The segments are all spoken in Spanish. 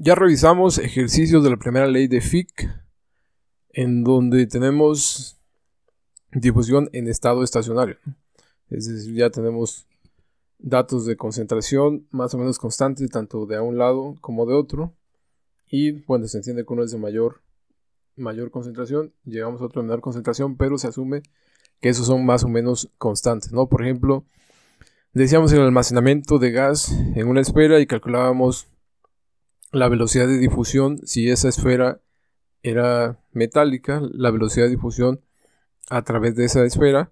Ya revisamos ejercicios de la primera ley de Fick, en donde tenemos difusión en estado estacionario. Es decir, ya tenemos datos de concentración más o menos constantes, tanto de un lado como de otro. Y bueno, se entiende que uno es de mayor concentración, llegamos a otro de menor concentración, pero se asume que esos son más o menos constantes, ¿no? Por ejemplo, decíamos el almacenamiento de gas en una esfera y calculábamos la velocidad de difusión. Si esa esfera era metálica, la velocidad de difusión a través de esa esfera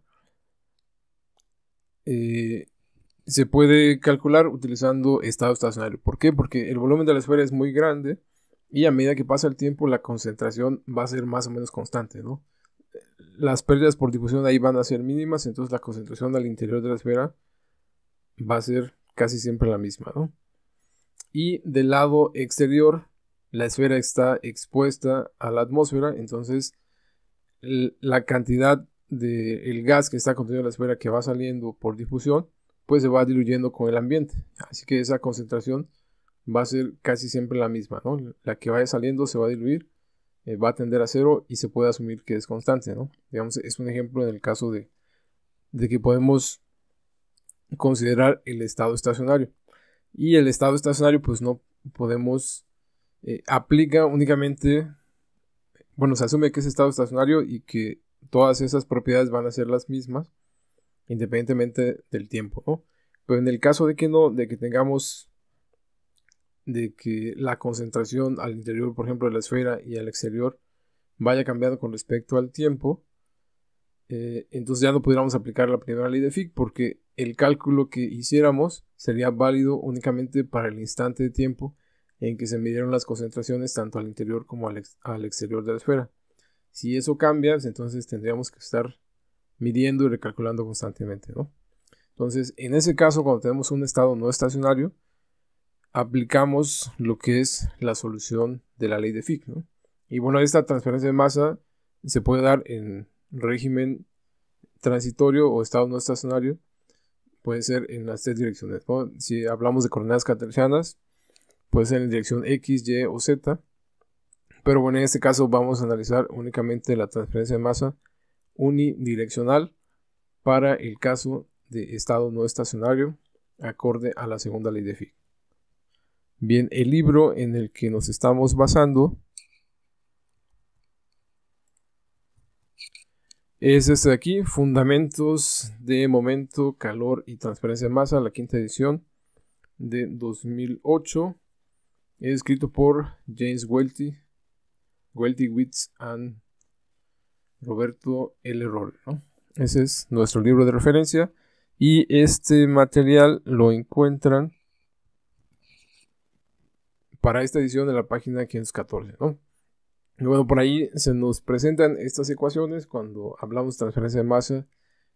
se puede calcular utilizando estado estacionario. ¿Por qué? Porque el volumen de la esfera es muy grande y a medida que pasa el tiempo la concentración va a ser más o menos constante, ¿no? Las pérdidas por difusión ahí van a ser mínimas, entonces la concentración al interior de la esfera va a ser casi siempre la misma, ¿no? Y del lado exterior la esfera está expuesta a la atmósfera, entonces la cantidad del gas que está contenido en la esfera que va saliendo por difusión, pues se va diluyendo con el ambiente. Así que esa concentración va a ser casi siempre la misma, ¿no? La que vaya saliendo se va a diluir, va a tender a cero y se puede asumir que es constante, ¿no? Digamos, es un ejemplo en el caso de que podemos considerar el estado estacionario. Y el estado estacionario, pues no podemos, aplica únicamente, bueno, se asume que es estado estacionario y que todas esas propiedades van a ser las mismas independientemente del tiempo, ¿no? Pero en el caso de que no, de que tengamos, de que la concentración al interior, por ejemplo, de la esfera y al exterior vaya cambiando con respecto al tiempo, entonces ya no pudiéramos aplicar la primera ley de Fick, porque el cálculo que hiciéramos sería válido únicamente para el instante de tiempo en que se midieron las concentraciones tanto al interior como al exterior de la esfera. Si eso cambia, entonces tendríamos que estar midiendo y recalculando constantemente, ¿no? Entonces, en ese caso, cuando tenemos un estado no estacionario, aplicamos lo que es la solución de la ley de Fick, ¿no? Y bueno, esta transferencia de masa se puede dar en régimen transitorio o estado no estacionario. Puede ser en las tres direcciones, ¿no? Si hablamos de coordenadas cartesianas, puede ser en dirección X, Y o Z. Pero bueno, en este caso vamos a analizar únicamente la transferencia de masa unidireccional para el caso de estado no estacionario, acorde a la segunda ley de Fick. Bien, el libro en el que nos estamos basando es este de aquí, Fundamentos de Momento, Calor y Transferencia de Masa, la quinta edición de 2008, es escrito por James Welty, Witts and Roberto L. Roller, ¿no? Ese es nuestro libro de referencia y este material lo encuentran para esta edición en la página 514, ¿no? Y bueno, por ahí se nos presentan estas ecuaciones cuando hablamos de transferencia de masa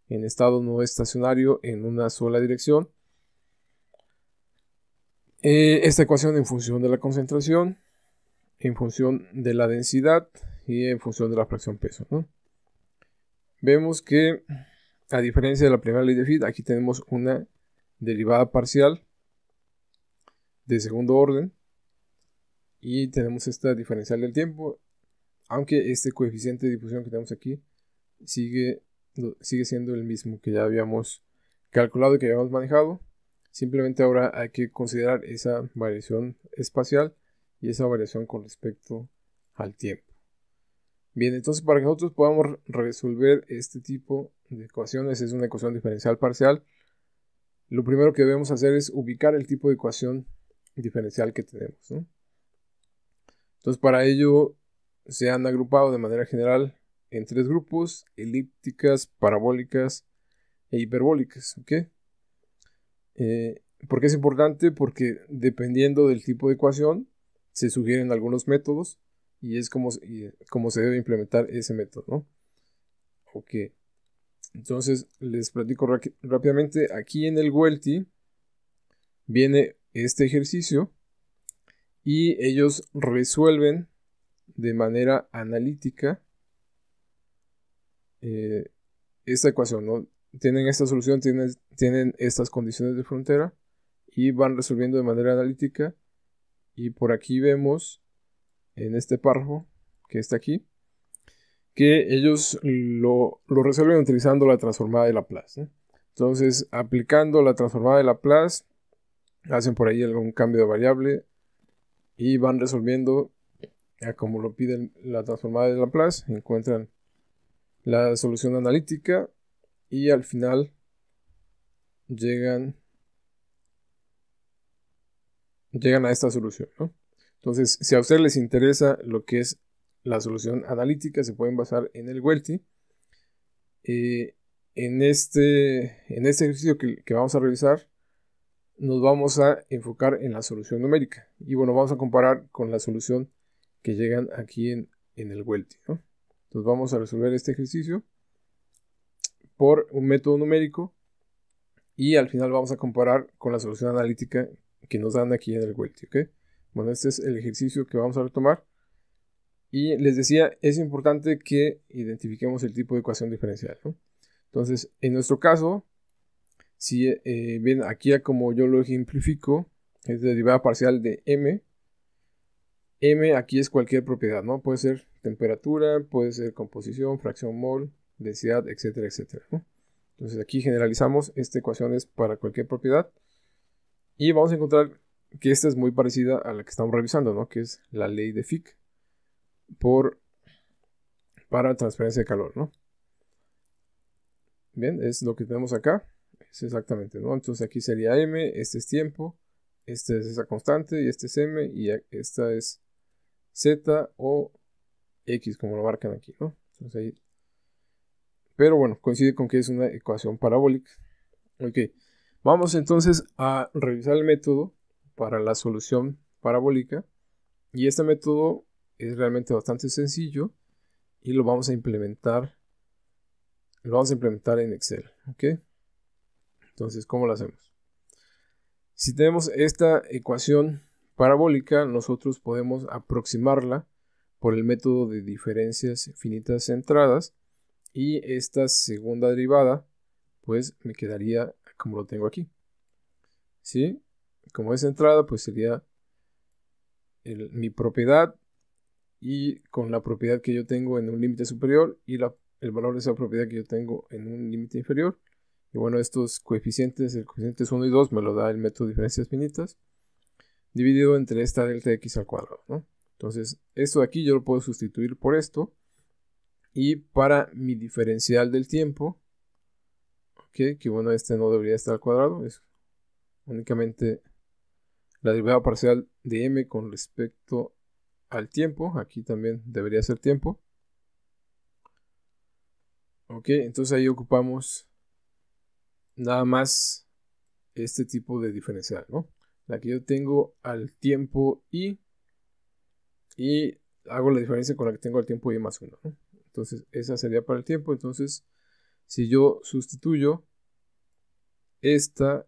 en estado no estacionario en una sola dirección. Esta ecuación en función de la concentración, en función de la densidad y en función de la fracción peso, ¿no? Vemos que, a diferencia de la primera ley de Fick, aquí tenemos una derivada parcial de segundo orden y tenemos esta diferencial del tiempo, aunque este coeficiente de difusión que tenemos aquí sigue siendo el mismo que ya habíamos calculado y que habíamos manejado. Simplemente ahora hay que considerar esa variación espacial y esa variación con respecto al tiempo. Bien, entonces para que nosotros podamos resolver este tipo de ecuaciones, es una ecuación diferencial parcial, lo primero que debemos hacer es ubicar el tipo de ecuación diferencial que tenemos, ¿no? Entonces para ello se han agrupado de manera general en tres grupos: elípticas, parabólicas e hiperbólicas, ¿ok? ¿Por qué es importante? Porque dependiendo del tipo de ecuación se sugieren algunos métodos y es como se debe implementar ese método, ¿no? Ok, entonces les platico rápidamente. Aquí en el Welty viene este ejercicio y ellos resuelven de manera analítica esta ecuación, ¿no? Tienen esta solución, tienen estas condiciones de frontera y van resolviendo de manera analítica Y por aquí vemos en este párrafo que está aquí, que ellos lo resuelven utilizando la transformada de Laplace, ¿no? Entonces, aplicando la transformada de Laplace, hacen por ahí algún cambio de variable y van resolviendo como lo piden la transformada de Laplace, encuentran la solución analítica y al final llegan a esta solución, ¿no? Entonces, si a ustedes les interesa lo que es la solución analítica, se pueden basar en el Welty. En este ejercicio que vamos a revisar, nos vamos a enfocar en la solución numérica. Y bueno, vamos a comparar con la solución que llegan aquí en el Welty, ¿no? Entonces vamos a resolver este ejercicio por un método numérico y al final vamos a comparar con la solución analítica que nos dan aquí en el Welty, ¿ok? Bueno, este es el ejercicio que vamos a retomar. Y les decía, es importante que identifiquemos el tipo de ecuación diferencial, ¿no? Entonces, en nuestro caso, si ven aquí como yo lo ejemplifico, es derivada parcial de m. M aquí es cualquier propiedad, ¿no? Puede ser temperatura, puede ser composición, fracción mol, densidad, etcétera, etcétera, ¿no? Entonces aquí generalizamos, esta ecuación es para cualquier propiedad. Y vamos a encontrar que esta es muy parecida a la que estamos revisando, ¿no? Que es la ley de Fick para transferencia de calor, ¿no? Bien, es lo que tenemos acá. Es exactamente, ¿no? Entonces aquí sería m, este es tiempo, esta es esa constante y este es m y esta es z o x, como lo marcan aquí, ¿no? Entonces ahí. Pero bueno, coincide con que es una ecuación parabólica. Ok, vamos entonces a revisar el método para la solución parabólica. Y este método es realmente bastante sencillo y lo vamos a implementar. En Excel, ¿ok? Entonces, ¿cómo lo hacemos? Si tenemos esta ecuación parabólica, nosotros podemos aproximarla por el método de diferencias finitas centradas y esta segunda derivada, pues me quedaría como lo tengo aquí, ¿sí? Como es centrada, pues sería mi propiedad y con la propiedad que yo tengo en un límite superior y el valor de esa propiedad que yo tengo en un límite inferior. Y bueno, estos coeficientes, el coeficiente 1 y 2 me lo da el método de diferencias finitas, dividido entre esta delta x al cuadrado, ¿no? Entonces, esto de aquí yo lo puedo sustituir por esto. Y para mi diferencial del tiempo, ¿ok? Que bueno, este no debería estar al cuadrado, es únicamente la derivada parcial de m con respecto al tiempo. Aquí también debería ser tiempo. Ok, entonces ahí ocupamos nada más este tipo de diferencial, ¿no? La que yo tengo al tiempo y hago la diferencia con la que tengo al tiempo y más 1, ¿no? Entonces esa sería para el tiempo. Entonces si yo sustituyo esta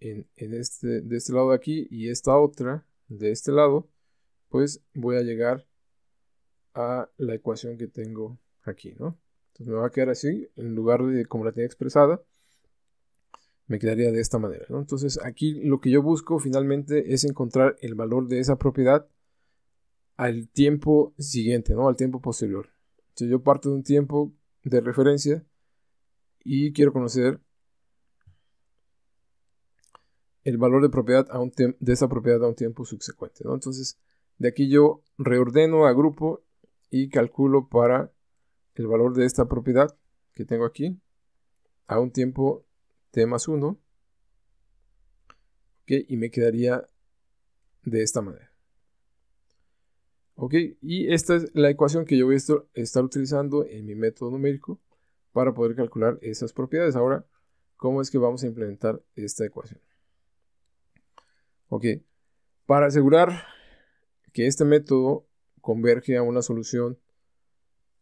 de este lado de aquí y esta otra de este lado, pues voy a llegar a la ecuación que tengo aquí, ¿no? Entonces me va a quedar así, en lugar de como la tenía expresada, me quedaría de esta manera, ¿no? Entonces aquí lo que yo busco finalmente es encontrar el valor de esa propiedad al tiempo siguiente, ¿no? Al tiempo posterior. Entonces yo parto de un tiempo de referencia y quiero conocer el valor de propiedad de esa propiedad a un tiempo subsecuente, ¿no? Entonces de aquí yo reordeno, agrupo y calculo para el valor de esta propiedad que tengo aquí a un tiempo t más 1, ¿okay? Y me quedaría de esta manera. Ok, y esta es la ecuación que yo voy a estar utilizando en mi método numérico para poder calcular esas propiedades. Ahora, ¿cómo es que vamos a implementar esta ecuación? Ok, para asegurar que este método converge a una solución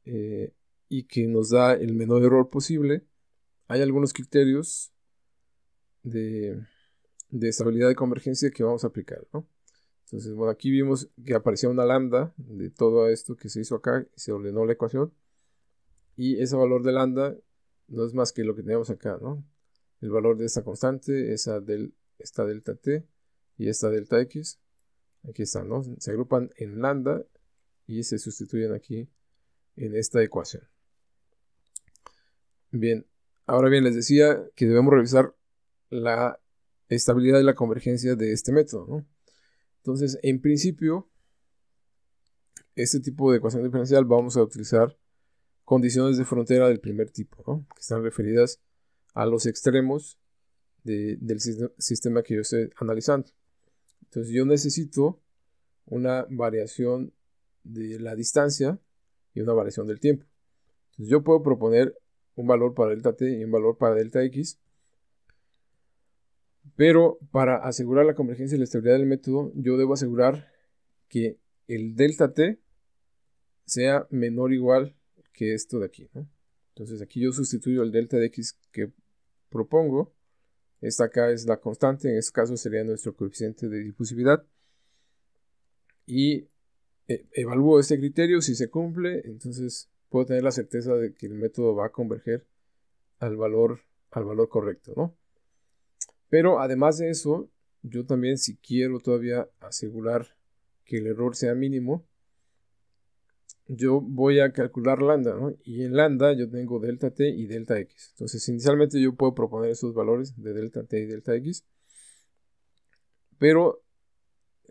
y que nos da el menor error posible, hay algunos criterios de estabilidad de convergencia que vamos a aplicar, ¿no? Entonces, bueno, aquí vimos que aparecía una lambda de todo esto que se hizo acá y se ordenó la ecuación. Y ese valor de lambda no es más que lo que tenemos acá, ¿no? El valor de esta constante, esta delta t y esta delta x. Aquí están, ¿no? Se agrupan en lambda y se sustituyen aquí en esta ecuación. Bien, ahora bien, les decía que debemos revisar la estabilidad y la convergencia de este método, ¿no? Entonces, en principio, este tipo de ecuación diferencial vamos a utilizar condiciones de frontera del primer tipo, ¿no? Que están referidas a los extremos del sistema que yo estoy analizando. Entonces, yo necesito una variación de la distancia y una variación del tiempo. Entonces, yo puedo proponer un valor para delta t y un valor para delta x, pero para asegurar la convergencia y la estabilidad del método, yo debo asegurar que el delta t sea menor o igual que esto de aquí, ¿no? Entonces aquí yo sustituyo el delta de x que propongo. Esta acá es la constante, en este caso sería nuestro coeficiente de difusividad. Y evalúo este criterio, si se cumple, entonces puedo tener la certeza de que el método va a converger al valor correcto, ¿no? Pero además de eso, yo también, si quiero todavía asegurar que el error sea mínimo, yo voy a calcular lambda, ¿no? Y en lambda yo tengo delta t y delta x. Entonces, inicialmente yo puedo proponer esos valores de delta t y delta x. Pero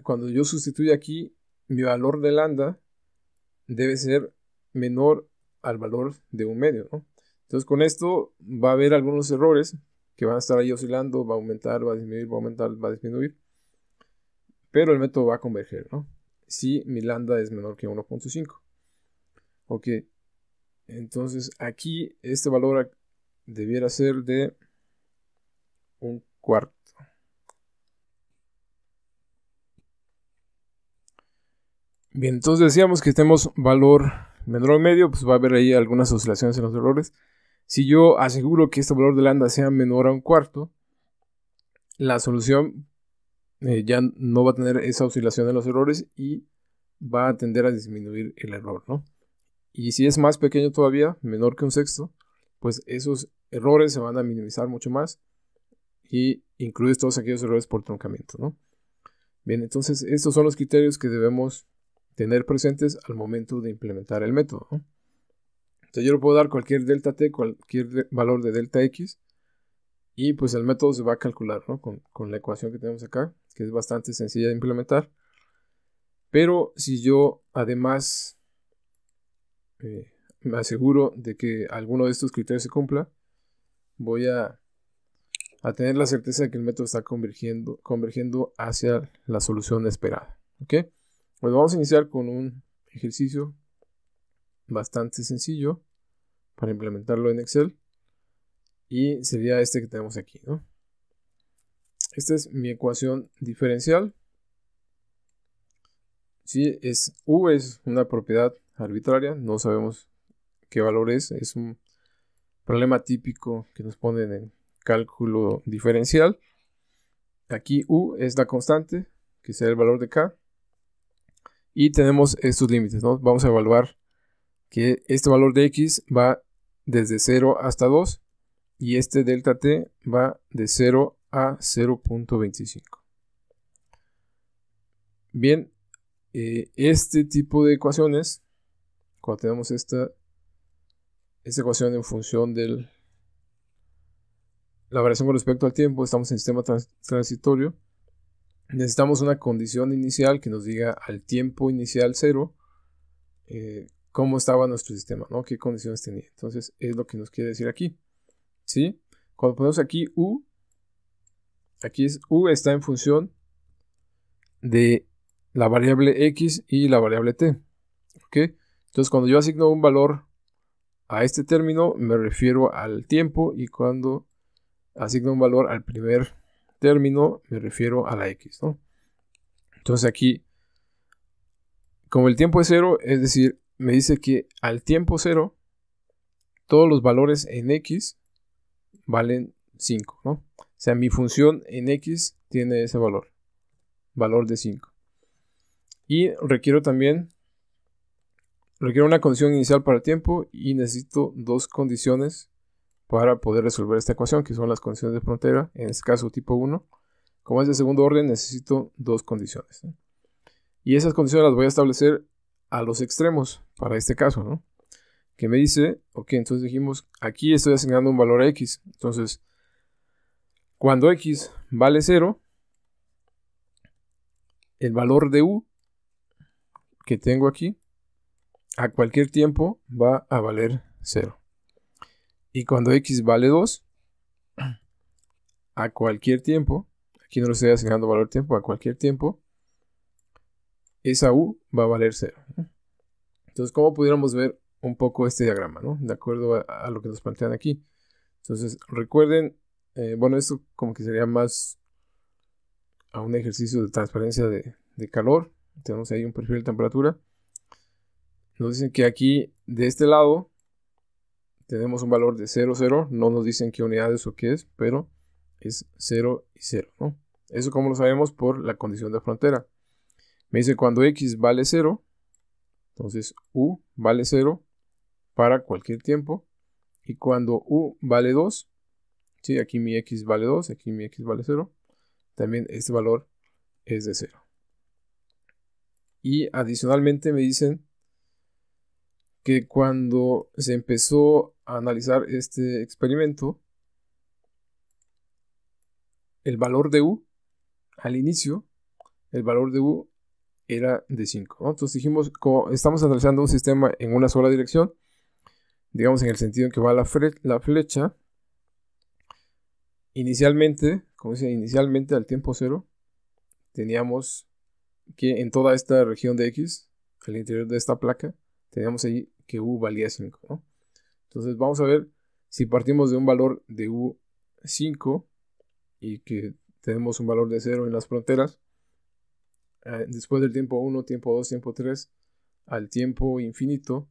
cuando yo sustituyo aquí, mi valor de lambda debe ser menor al valor de un medio, ¿no? Entonces, con esto va a haber algunos errores que van a estar ahí oscilando, va a aumentar, va a disminuir, va a aumentar, va a disminuir. Pero el método va a converger, ¿no? Si mi lambda es menor que 1.5. Ok, entonces aquí este valor debiera ser de 1/4. Bien, entonces decíamos que tenemos valor menor al medio, pues va a haber ahí algunas oscilaciones en los errores. Si yo aseguro que este valor de lambda sea menor a 1/4, la solución ya no va a tener esa oscilación en los errores y va a tender a disminuir el error, ¿no? Y si es más pequeño todavía, menor que 1/6, pues esos errores se van a minimizar mucho más y incluyes todos aquellos errores por truncamiento, ¿no? Bien, entonces estos son los criterios que debemos tener presentes al momento de implementar el método, ¿no? Entonces yo le puedo dar cualquier delta t, cualquier valor de delta x, y pues el método se va a calcular, ¿no? Con la ecuación que tenemos acá, que es bastante sencilla de implementar. Pero si yo además me aseguro de que alguno de estos criterios se cumpla, voy a tener la certeza de que el método está convergiendo hacia la solución esperada. ¿Ok? Pues vamos a iniciar con un ejercicio bastante sencillo para implementarlo en Excel. Y sería este que tenemos aquí, ¿no? Esta es mi ecuación diferencial. Sí, U es una propiedad arbitraria, no sabemos qué valor es un problema típico que nos ponen en cálculo diferencial. Aquí U es la constante, que será el valor de K. Y tenemos estos límites, ¿no? Vamos a evaluar que este valor de X va desde 0 hasta 2 y este delta T va de 0 a 0.25. Bien, este tipo de ecuaciones, cuando tenemos esta ecuación en función de la variación con respecto al tiempo, estamos en sistema transitorio, necesitamos una condición inicial que nos diga al tiempo inicial 0 cómo estaba nuestro sistema, ¿no? Qué condiciones tenía. Entonces es lo que nos quiere decir aquí, ¿sí? Cuando ponemos aquí U, U está en función de la variable X y la variable T, ¿ok? Entonces cuando yo asigno un valor a este término me refiero al tiempo, y cuando asigno un valor al primer término me refiero a la X, ¿no? Entonces aquí, como el tiempo es 0, es decir, me dice que al tiempo 0 todos los valores en X valen 5, ¿no? O sea, mi función en X tiene ese valor de 5. Y requiero una condición inicial para el tiempo y necesito dos condiciones para poder resolver esta ecuación, que son las condiciones de frontera, en este caso tipo 1. Como es de segundo orden, necesito dos condiciones, ¿no? Y esas condiciones las voy a establecer a los extremos para este caso, ¿no? Que me dice, ok, entonces dijimos, aquí estoy asignando un valor a x. Entonces, cuando x vale 0, el valor de u que tengo aquí, a cualquier tiempo va a valer 0. Y cuando x vale 2, a cualquier tiempo, aquí no le estoy asignando valor tiempo, a cualquier tiempo, esa u va a valer 0. Entonces, ¿cómo pudiéramos ver un poco este diagrama, ¿no? De acuerdo a lo que nos plantean aquí. Entonces, recuerden, bueno, esto como que sería más a un ejercicio de transferencia de calor. Tenemos ahí un perfil de temperatura. Nos dicen que aquí, de este lado, tenemos un valor de 0, 0. No nos dicen qué unidades o qué es, pero es 0 y 0, ¿no? Eso como lo sabemos por la condición de frontera. Me dice cuando x vale 0, entonces u vale 0 para cualquier tiempo. Y cuando u vale 2, ¿sí? Aquí mi x vale 2, aquí mi x vale 0. También este valor es de 0. Y adicionalmente me dicen que cuando se empezó a analizar este experimento, el valor de u, al inicio, el valor de u era de 5, ¿no? Entonces dijimos, como estamos analizando un sistema en una sola dirección, digamos en el sentido en que va la flecha, inicialmente, como dice, inicialmente al tiempo 0, teníamos que en toda esta región de x, al interior de esta placa, teníamos ahí que u valía 5, ¿no? Entonces vamos a ver si partimos de un valor de u 5 y que tenemos un valor de 0 en las fronteras, después del tiempo 1, tiempo 2, tiempo 3, al tiempo infinito,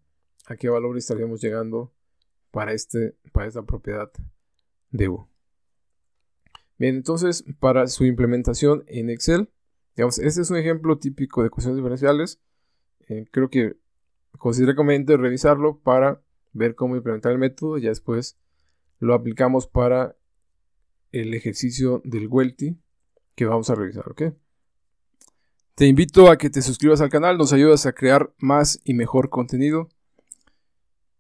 ¿a qué valor estaríamos llegando para esta propiedad de u? Bien, entonces para su implementación en Excel, digamos, este es un ejemplo típico de ecuaciones diferenciales. Creo que considero conveniente revisarlo para ver cómo implementar el método y ya después lo aplicamos para el ejercicio del Welty que vamos a revisar, ¿ok? Te invito a que te suscribas al canal, nos ayudas a crear más y mejor contenido.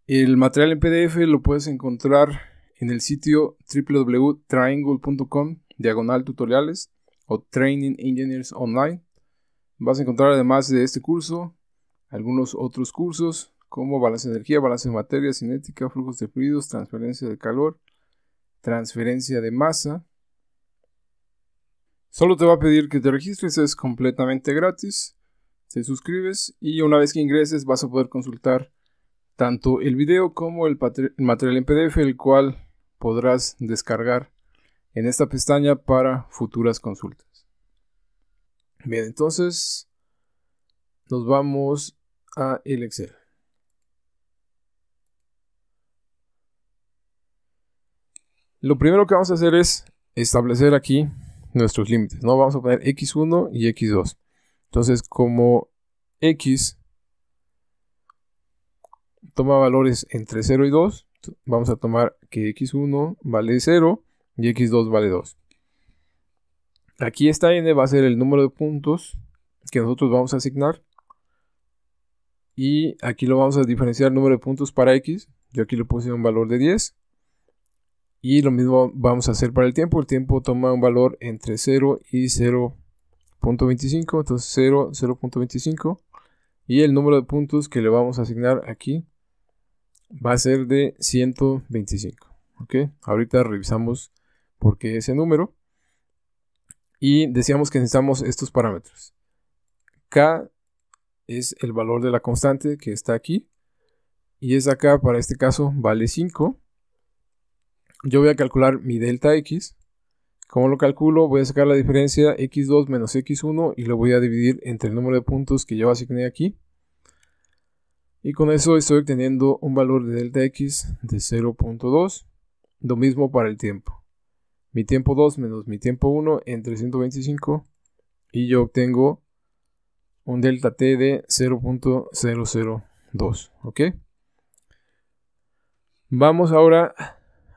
El material en PDF lo puedes encontrar en el sitio www.triangle.com/tutoriales o Training Engineers Online. Vas a encontrar además de este curso algunos otros cursos como balance de energía, balance de materia, cinética, flujos de fluidos, transferencia de calor, transferencia de masa. Solo te va a pedir que te registres, es completamente gratis. Te suscribes y una vez que ingreses vas a poder consultar tanto el video como el material en PDF, el cual podrás descargar en esta pestaña para futuras consultas. Bien, entonces nos vamos a el Excel. Lo primero que vamos a hacer es establecer aquí nuestros límites, ¿no? Vamos a poner x1 y x2. Entonces, como x toma valores entre 0 y 2, vamos a tomar que x1 vale 0 y x2 vale 2. Aquí esta n va a ser el número de puntos que nosotros vamos a asignar. Y aquí lo vamos a diferenciar el número de puntos para x. Yo aquí le puse un valor de 10. Y lo mismo vamos a hacer para el tiempo. El tiempo toma un valor entre 0 y 0.25. Entonces 0, 0.25. Y el número de puntos que le vamos a asignar aquí va a ser de 125. ¿Ok? Ahorita revisamos por qué ese número. Y decíamos que necesitamos estos parámetros. K es el valor de la constante que está aquí. Y esa K para este caso vale 5. Yo voy a calcular mi delta X. ¿Cómo lo calculo? Voy a sacar la diferencia X2 menos X1 y lo voy a dividir entre el número de puntos que yo asigné aquí. Y con eso estoy obteniendo un valor de delta X de 0.2. Lo mismo para el tiempo. Mi tiempo 2 menos mi tiempo 1 entre 125. Y yo obtengo un delta T de 0.002. ¿Ok? Vamos ahora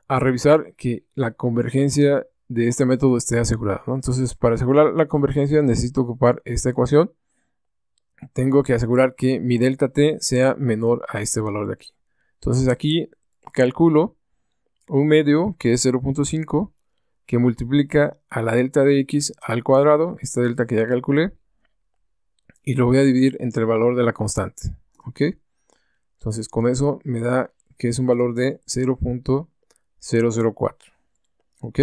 a revisar que la convergencia de este método esté asegurada, ¿no? Entonces, para asegurar la convergencia necesito ocupar esta ecuación. tengo que asegurar que mi delta t sea menor a este valor de aquí. Entonces aquí calculo un medio que es 0.5 que multiplica a la delta de x al cuadrado, esta delta que ya calculé, y lo voy a dividir entre el valor de la constante. ¿Ok? Entonces con eso me da que es un valor de 0.004. ¿Ok?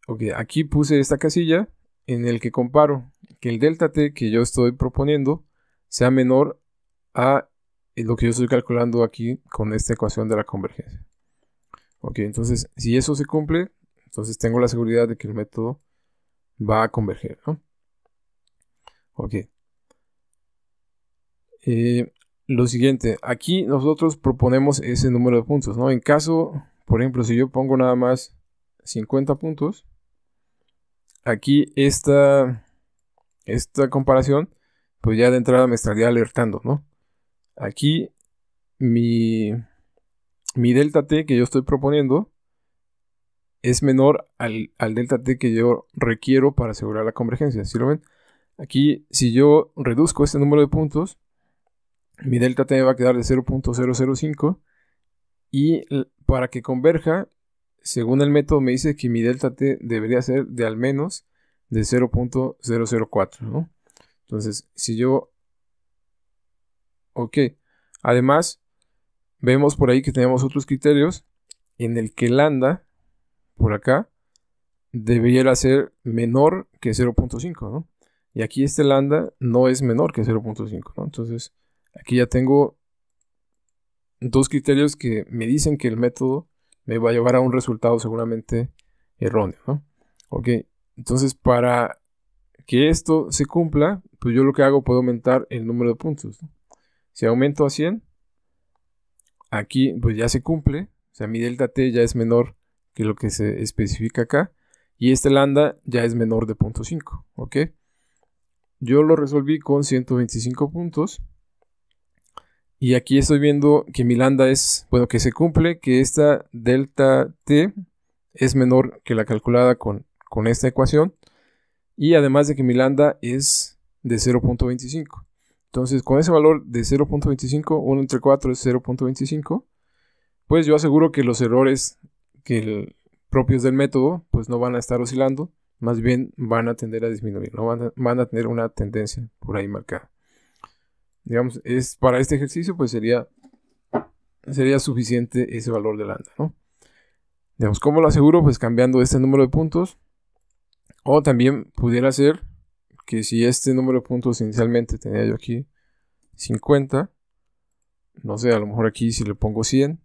Ok, aquí puse esta casilla en el que comparo que el delta t que yo estoy proponiendo sea menor a lo que yo estoy calculando aquí con esta ecuación de la convergencia. Ok, entonces si eso se cumple, entonces tengo la seguridad de que el método va a converger, ¿no? Ok. Lo siguiente, aquí nosotros proponemos ese número de puntos, ¿no? En caso, por ejemplo, si yo pongo nada más 50 puntos, aquí esta comparación, pues ya de entrada me estaría alertando, ¿no? Aquí mi delta t que yo estoy proponiendo es menor al delta t que yo requiero para asegurar la convergencia. ¿Sí lo ven? Aquí, si yo reduzco este número de puntos, mi delta t va a quedar de 0.005 y para que converja, según el método me dice que mi delta t debería ser de al menos de 0.004, ¿no? Entonces, si yo... Ok. Además, vemos por ahí que tenemos otros criterios en el que lambda, por acá, debiera ser menor que 0.5, ¿no? Y aquí este lambda no es menor que 0.5, ¿no? Entonces, aquí ya tengo dos criterios que me dicen que el método me va a llevar a un resultado seguramente erróneo, ¿no? Ok, entonces para que esto se cumpla, pues yo lo que hago, puedo aumentar el número de puntos, ¿no? Si aumento a 100, aquí pues ya se cumple, o sea, mi delta t ya es menor que lo que se especifica acá, y este lambda ya es menor de 0.5, ¿ok? Yo lo resolví con 125 puntos, y aquí estoy viendo que mi lambda es, bueno, que se cumple, que esta delta t es menor que la calculada con esta ecuación, y además de que mi lambda es de 0.25. Entonces, con ese valor de 0.25, 1 entre 4 es 0.25, pues yo aseguro que los errores propios del método, pues no van a estar oscilando, más bien van a tender a disminuir, ¿no? Van a tener una tendencia por ahí marcada. Digamos, para este ejercicio, pues sería suficiente ese valor de lambda, ¿no? Digamos, ¿cómo lo aseguro? Pues cambiando este número de puntos. O también pudiera ser que si este número de puntos inicialmente tenía yo aquí 50, no sé, a lo mejor aquí si le pongo 100,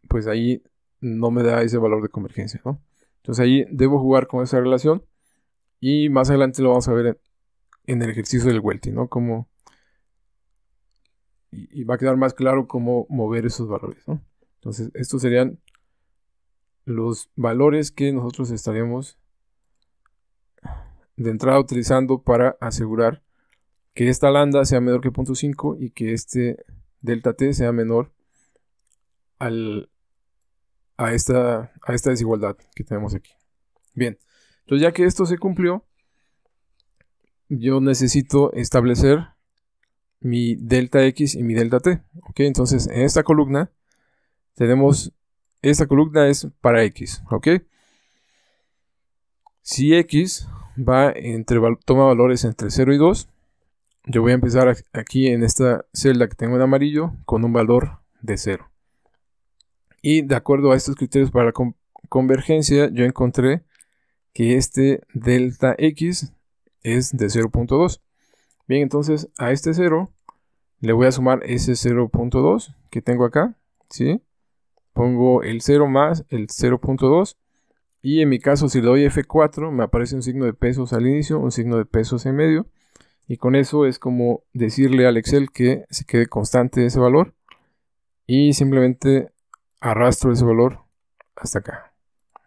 pues ahí no me da ese valor de convergencia, ¿no? Entonces ahí debo jugar con esa relación y más adelante lo vamos a ver en el ejercicio del Welty, ¿no? Y va a quedar más claro cómo mover esos valores, ¿no? Entonces estos serían los valores que nosotros estaríamos de entrada utilizando para asegurar que esta lambda sea menor que 0.5 y que este delta t sea menor a esta desigualdad que tenemos aquí. Bien, entonces ya que esto se cumplió, yo necesito establecer mi delta x y mi delta t. ¿Ok? Entonces en esta columna tenemos, esta columna es para x. ¿Ok? Si x toma valores entre 0 y 2, yo voy a empezar aquí en esta celda que tengo en amarillo con un valor de 0. Y de acuerdo a estos criterios para la convergencia, yo encontré que este delta x es de 0.2. Bien, entonces a este 0 le voy a sumar ese 0.2 que tengo acá, ¿sí? Pongo el 0 más el 0.2 y en mi caso si le doy F4 me aparece un signo de pesos al inicio, un signo de pesos en medio, y con eso es como decirle al Excel que se quede constante ese valor y simplemente arrastro ese valor hasta acá.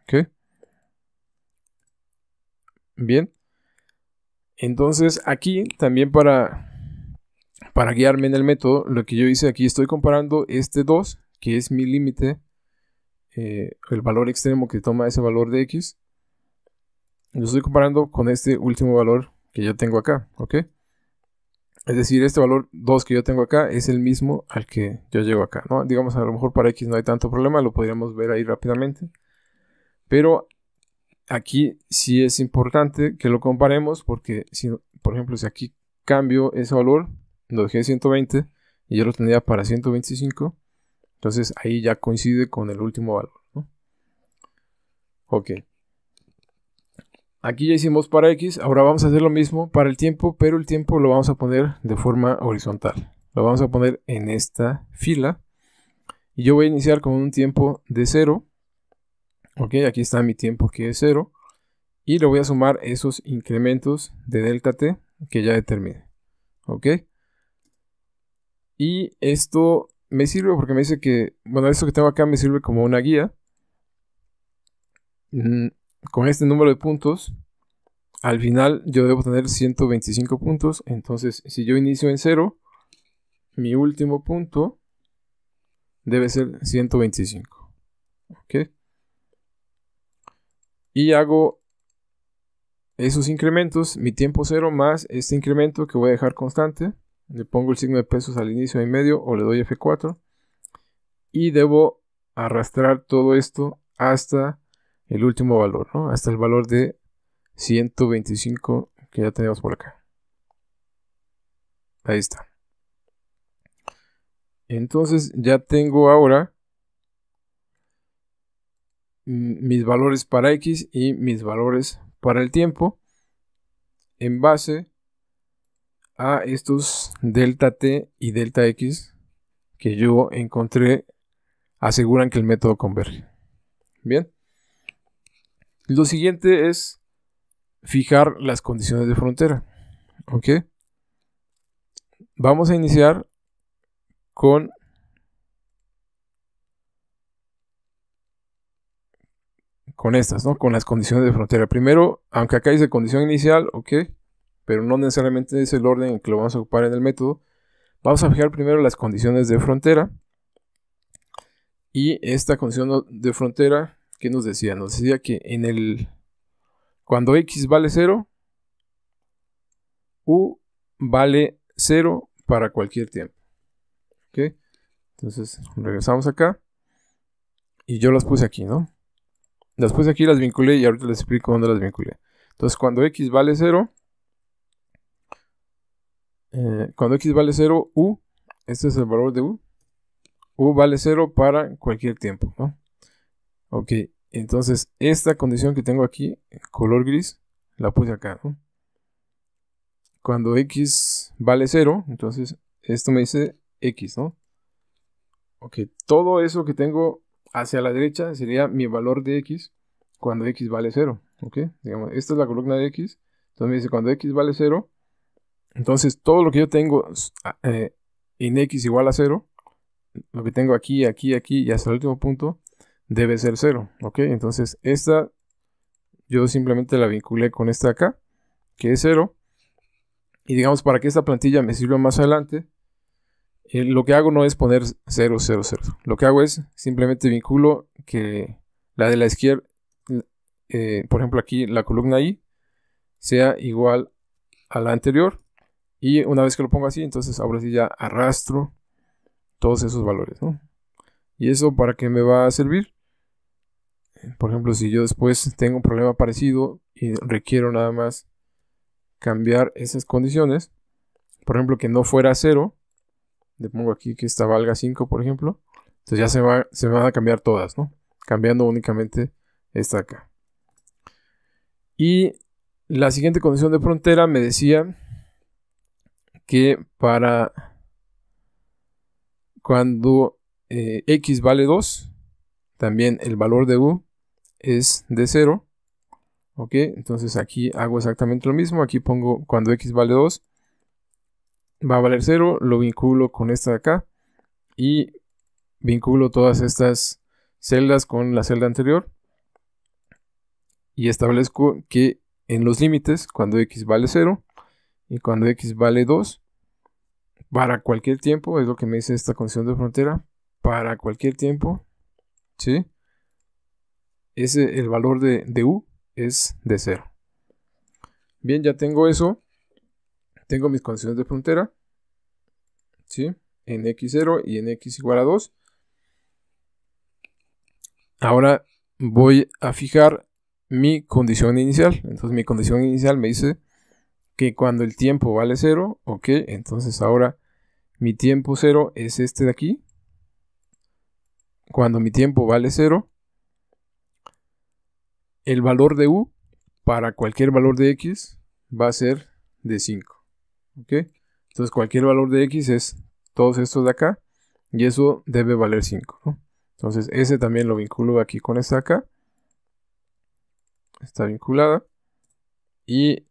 ¿Ok? Bien. Entonces aquí también para guiarme en el método, lo que yo hice aquí, estoy comparando este 2, que es mi límite, el valor extremo que toma ese valor de x, lo estoy comparando con este último valor que yo tengo acá, ¿ok? Es decir, este valor 2 que yo tengo acá es el mismo al que yo llego acá, ¿no? Digamos, a lo mejor para X no hay tanto problema, lo podríamos ver ahí rápidamente. Pero aquí sí es importante que lo comparemos porque, si, por ejemplo, si aquí cambio ese valor, lo dejé en 120 y yo lo tendría para 125, entonces ahí ya coincide con el último valor, ¿no? Ok. Aquí ya hicimos para X, ahora vamos a hacer lo mismo para el tiempo, pero el tiempo lo vamos a poner de forma horizontal. Lo vamos a poner en esta fila y yo voy a iniciar con un tiempo de 0. Ok, aquí está mi tiempo que es 0 y le voy a sumar esos incrementos de delta t que ya determiné. Ok, y esto me sirve porque me dice que, bueno, esto que tengo acá me sirve como una guía. Con este número de puntos, al final yo debo tener 125 puntos. Entonces, si yo inicio en 0, mi último punto debe ser 125. ¿Ok? Y hago esos incrementos, mi tiempo 0 más este incremento que voy a dejar constante. Le pongo el signo de pesos al inicio y medio o le doy F4. Y debo arrastrar todo esto hasta el último valor, ¿no? Hasta el valor de 125 que ya tenemos por acá. Ahí está. Entonces ya tengo ahora mis valores para X y mis valores para el tiempo en base a estos delta T y delta X que yo encontré aseguran que el método converge. Bien. Lo siguiente es fijar las condiciones de frontera. ¿Ok? Vamos a iniciar con estas, ¿no? Con las condiciones de frontera. Primero, aunque acá dice condición inicial, ok, pero no necesariamente es el orden en que lo vamos a ocupar en el método. Vamos a fijar primero las condiciones de frontera. Y esta condición de frontera, ¿qué nos decía? Nos decía que cuando X vale 0, U vale 0 para cualquier tiempo. ¿Ok? Entonces, regresamos acá. Y yo las puse aquí, ¿no? Las puse aquí, las vinculé y ahorita les explico dónde las vinculé. Entonces, cuando X vale 0, U, este es el valor de U. U vale 0 para cualquier tiempo, ¿no? Ok, entonces esta condición que tengo aquí, color gris, la puse acá, ¿no? Cuando X vale 0, entonces esto me dice X, ¿no? Ok, todo eso que tengo hacia la derecha sería mi valor de X cuando X vale 0, ¿ok? Digamos, esta es la columna de X, entonces me dice cuando X vale 0, entonces todo lo que yo tengo en X igual a 0, lo que tengo aquí, aquí, aquí y hasta el último punto debe ser 0, ¿ok? Entonces esta yo simplemente la vinculé con esta de acá, que es 0. Y digamos, para que esta plantilla me sirva más adelante, lo que hago no es poner 0, 0, 0. Lo que hago es simplemente vinculo que la de la izquierda, por ejemplo aquí la columna I, sea igual a la anterior. Y una vez que lo pongo así, entonces ahora sí ya arrastro todos esos valores, ¿no? ¿Y eso para qué me va a servir? Por ejemplo, si yo después tengo un problema parecido y requiero nada más cambiar esas condiciones, por ejemplo, que no fuera 0, le pongo aquí que esta valga 5, por ejemplo, entonces ya se van a cambiar todas, ¿no? Cambiando únicamente esta acá. Y la siguiente condición de frontera me decía que para cuando X vale 2, también el valor de U es de 0. Ok, entonces aquí hago exactamente lo mismo. Aquí pongo cuando X vale 2, va a valer 0, lo vinculo con esta de acá y vinculo todas estas celdas con la celda anterior y establezco que en los límites, cuando X vale 0 y cuando X vale 2, para cualquier tiempo, es lo que me dice esta condición de frontera, para cualquier tiempo, ¿sí? El valor de U es de 0. Bien, ya tengo eso. Tengo mis condiciones de frontera, ¿sí? En x0 y en x igual a 2. Ahora voy a fijar mi condición inicial. Entonces mi condición inicial me dice que cuando el tiempo vale 0, ok, entonces ahora mi tiempo 0 es este de aquí. Cuando mi tiempo vale 0, el valor de u para cualquier valor de x va a ser de 5. ¿Ok? Entonces cualquier valor de x es todos estos de acá y eso debe valer 5, ¿no? Entonces ese también lo vinculo aquí con esta acá. Está vinculada. Y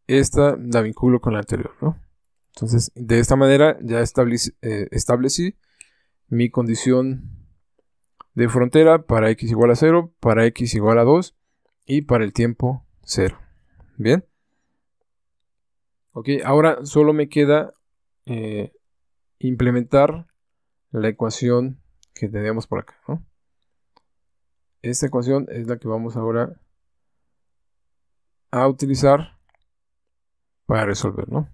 esta la vinculo con la anterior, ¿no? Entonces de esta manera ya establecí mi condición de frontera para x igual a 0, para x igual a 2 y para el tiempo 0. Bien. Ok, ahora solo me queda implementar la ecuación que tenemos por acá, ¿no? Esta ecuación es la que vamos ahora a utilizar para resolver, ¿no?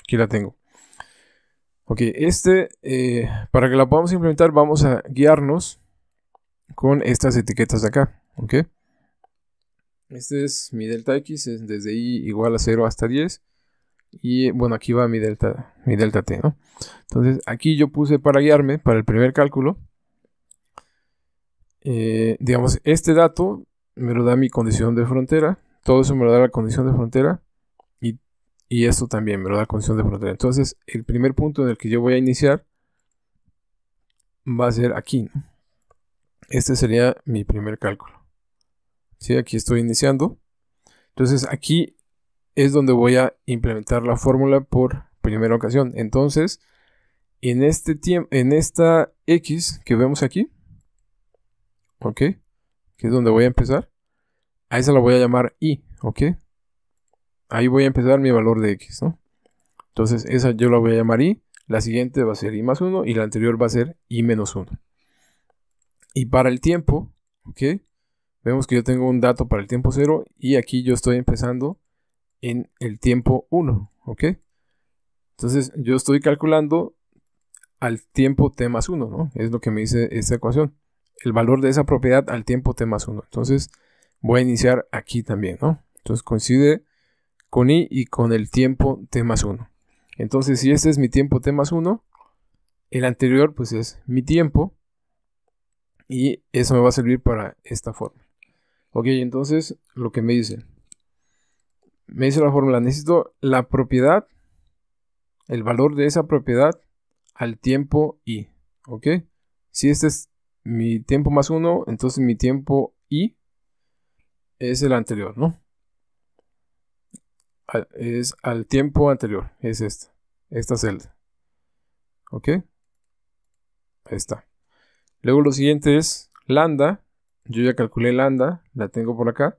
Aquí la tengo. Ok, para que la podamos implementar vamos a guiarnos con estas etiquetas de acá, ¿ok? Este es mi delta x, es desde y igual a 0 hasta 10. Y bueno, aquí va mi delta t, ¿no? Entonces aquí yo puse para guiarme para el primer cálculo. Digamos, este dato me lo da mi condición de frontera. Todo eso me lo da la condición de frontera. Y esto también me lo da la condición de frontera. Entonces, el primer punto en el que yo voy a iniciar va a ser aquí, ¿no? Este sería mi primer cálculo. ¿Sí? Aquí estoy iniciando. Entonces, aquí es donde voy a implementar la fórmula por primera ocasión. Entonces, en esta x que vemos aquí, ¿ok? Que es donde voy a empezar. A esa la voy a llamar y, ¿ok? Ahí voy a empezar mi valor de x, ¿no? Entonces esa yo la voy a llamar y, la siguiente va a ser y más 1 y la anterior va a ser y menos 1. Y para el tiempo, ¿ok? Vemos que yo tengo un dato para el tiempo 0 y aquí yo estoy empezando en el tiempo 1, ¿ok? Entonces yo estoy calculando al tiempo t más 1, ¿no? Es lo que me dice esta ecuación. El valor de esa propiedad al tiempo t más 1. Entonces voy a iniciar aquí también, ¿no? Entonces coincide con y con el tiempo t más 1. Entonces si este es mi tiempo t más 1, el anterior pues es mi tiempo y eso me va a servir para esta fórmula. Ok, entonces lo que me dice la fórmula, necesito la propiedad, el valor de esa propiedad al tiempo y, ok. Si este es mi tiempo más 1, entonces mi tiempo y es el anterior, ¿no? Es al tiempo anterior, es esta celda, ok. Ahí está. Luego lo siguiente es lambda. Yo ya calculé lambda, la tengo por acá.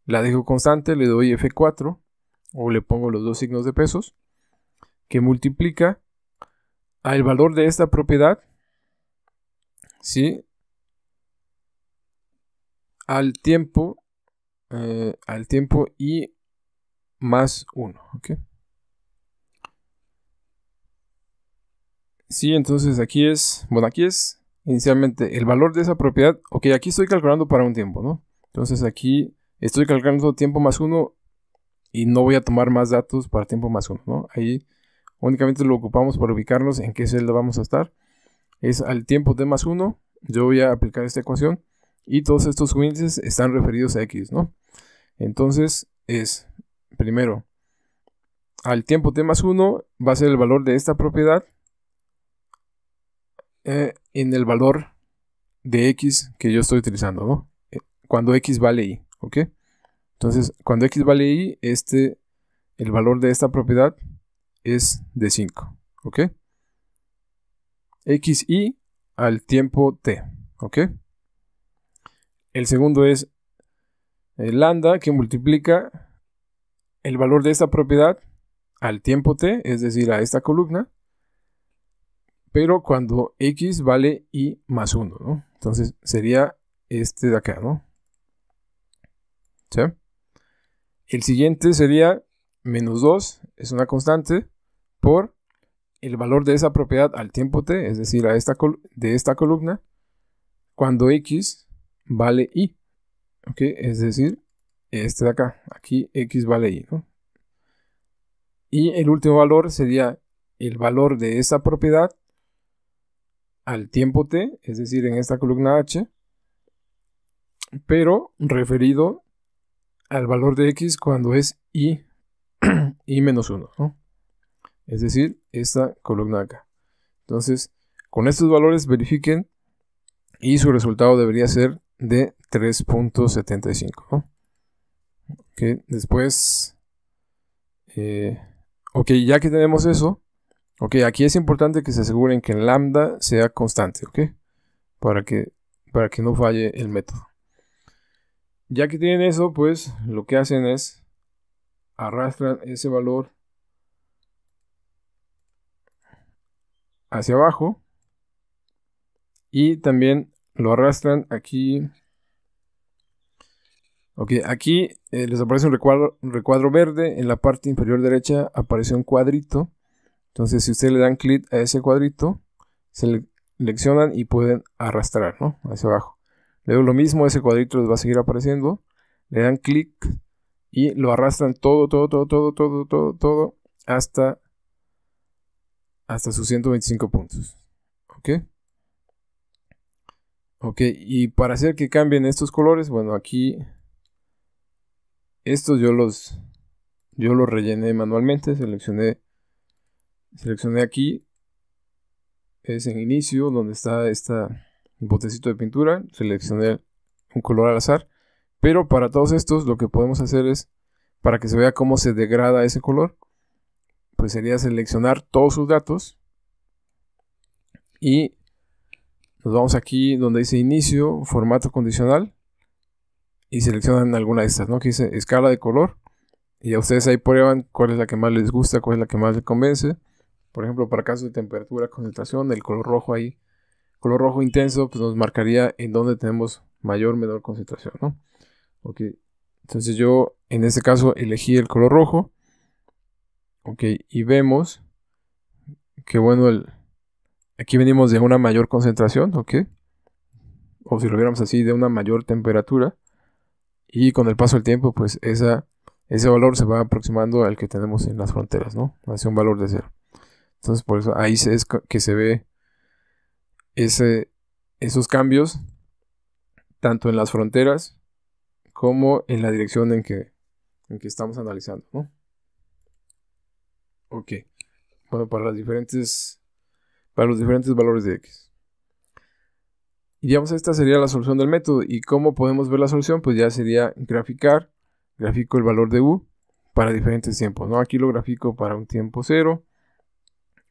La dejo constante, le doy F4 o le pongo los dos signos de pesos que multiplica al valor de esta propiedad, ¿sí? Al tiempo y más 1, ¿ok? Sí, entonces aquí es inicialmente el valor de esa propiedad. Ok, aquí estoy calculando para un tiempo, ¿no? Entonces aquí estoy calculando tiempo más 1 y no voy a tomar más datos para tiempo más 1, ¿no? Ahí únicamente lo ocupamos para ubicarnos en qué celda vamos a estar. Es al tiempo t más 1. Yo voy a aplicar esta ecuación y todos estos índices están referidos a x, ¿no? Entonces es, primero, al tiempo t más 1 va a ser el valor de esta propiedad en el valor de x que yo estoy utilizando, ¿no? Cuando x vale y, ¿ok? Entonces, cuando x vale y, el valor de esta propiedad es de 5, ¿ok? xy al tiempo t, ¿ok? El segundo es el lambda que multiplica el valor de esta propiedad al tiempo t, es decir, a esta columna, pero cuando x vale y más 1, ¿no? Entonces sería este de acá, ¿no? ¿Sí? El siguiente sería menos 2, es una constante, por el valor de esa propiedad al tiempo t, es decir, de esta columna, cuando x vale y. ¿Ok? Es decir, este de acá, aquí x vale y, ¿no? Y el último valor sería el valor de esa propiedad al tiempo t, es decir, en esta columna h, pero referido al valor de x cuando es y, y menos 1, ¿no? Es decir, esta columna de acá. Entonces, con estos valores verifiquen y su resultado debería ser de 3.75, ¿no? Ok, después, ok, ya que tenemos eso, ok, aquí es importante que se aseguren que el lambda sea constante, ok, para que no falle el método. Ya que tienen eso, pues lo que hacen es arrastran ese valor hacia abajo y también lo arrastran aquí. Ok, aquí les aparece un recuadro verde. En la parte inferior derecha aparece un cuadrito. Entonces, si ustedes le dan clic a ese cuadrito, seleccionan y pueden arrastrar, ¿no? Hacia abajo. Luego lo mismo, ese cuadrito les va a seguir apareciendo. Le dan clic y lo arrastran todo hasta sus 125 puntos. ¿Ok? Ok, y para hacer que cambien estos colores, bueno, aquí estos yo los rellené manualmente, seleccioné aquí, es en inicio, donde está un botecito de pintura, seleccioné un color al azar, pero para todos estos lo que podemos hacer es, para que se vea cómo se degrada ese color, pues sería seleccionar todos sus datos y nos vamos aquí donde dice inicio, formato condicional y seleccionan alguna de estas, ¿no? Que dice escala de color y a ustedes ahí prueban cuál es la que más les gusta, cuál es la que más les convence. Por ejemplo, para casos de temperatura, concentración, el color rojo ahí, color rojo intenso, pues nos marcaría en dónde tenemos mayor o menor concentración, ¿no? Ok, entonces yo en este caso elegí el color rojo. Ok, y vemos que bueno, aquí venimos de una mayor concentración, ok, o si lo viéramos así, de una mayor temperatura, y con el paso del tiempo, pues ese valor se va aproximando al que tenemos en las fronteras, ¿no? Hacia un valor de 0. Entonces, por eso ahí es que se ve esos cambios, tanto en las fronteras como en la dirección en que estamos analizando, ¿no? Ok, bueno, para los diferentes valores de x. Y digamos, esta sería la solución del método. ¿Y cómo podemos ver la solución? Pues ya sería grafico el valor de u para diferentes tiempos, ¿no? Aquí lo grafico para un tiempo 0,